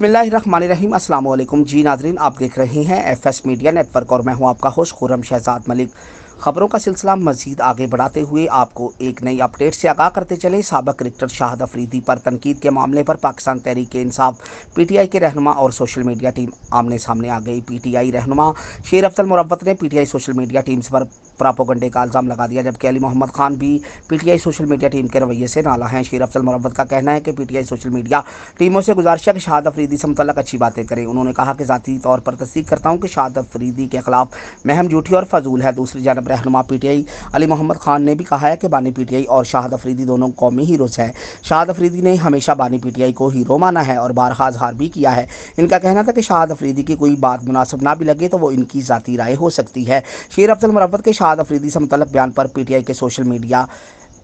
बिस्मिल्लाहिर्रहमानिर्रहीम। अस्सलाम वालेकुम जी नाज़रीन, आप देख रहे हैं एफएस मीडिया नेटवर्क और मैं हूं आपका होस्ट खुर्रम शहजाद मलिक। खबरों का सिलसिला मजीद आगे बढ़ाते हुए आपको एक नई अपडेट से आगाह करते चले। साबिक क्रिकेटर शाहिद अफरीदी पर तनकीद के मामले पर पाकिस्तान तहरीक-ए-इंसाफ पीटीआई के रहनुमा और सोशल मीडिया टीम आमने सामने आ गई। पीटीआई रहनुमा शेर अफजल मुरव्वत ने पीटीआई सोशल मीडिया टीम्स पर प्रोपेगेंडे का इल्ज़ाम लगा दिया, जबकि अली मोहम्मद खान भी पीटीआई सोशल मीडिया टीम के रवैये से नाला हैं। शेर अफजल मुरव्वत का कहना है कि पीटीआई सोशल मीडिया टीमों से गुजारिश है कि शाहिद अफरीदी से मुतल्लक अच्छी बातें करें। उन्होंने कहा कि ज़ाती तौर पर तस्दीक करता हूँ कि शाहिद अफरीदी के खिलाफ महम झूठी और फजूल है। दूसरी जानब रहनुमा पीटीआई अली मोहम्मद खान ने भी कहा है कि बानी पीटीआई और शाहिद अफरीदी दोनों कौमी हीरोज़ हैं। शाहिद अफरीदी ने हमेशा बानी पीटीआई को हीरो माना है और बारहा इज़हार भी किया है। इनका कहना था कि शाहिद अफरीदी की कोई बात मुनासिब ना भी लगे तो वो इनकी ज़ाती राय हो सकती है। शेर अफजल मुरव्वत के शाहिद अफरीदी से मुतल्लक बयान पर पीटीआई के social media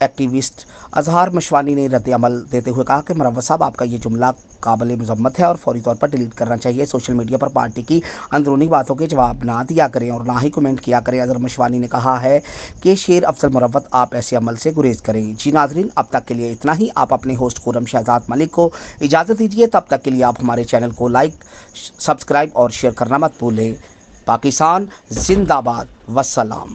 activist Azhar Mashwani ने रद्द अमल देते हुए कहा कि मुरव्वत साहब, आपका ये जुमला काबिल मजम्मत है और फौरी तौर पर डिलीट करना चाहिए। सोशल मीडिया पर पार्टी की अंदरूनी बातों के जवाब ना दिया करें और ना ही कमेंट किया करें। अजहर मशवानी ने कहा है कि शेर अफजल मुरव्वत, आप ऐसे अमल से गुरेज करें। जी नाज़रीन, अब तक के लिए इतना ही। आप अपने होस्ट खुर्रम शहजाद मलिक को इजाज़त दीजिए। तब तक के लिए आप हमारे चैनल को लाइक, सब्सक्राइब और शेयर करना मत भूलें। पाकिस्तान जिंदाबाद। वस्सलाम।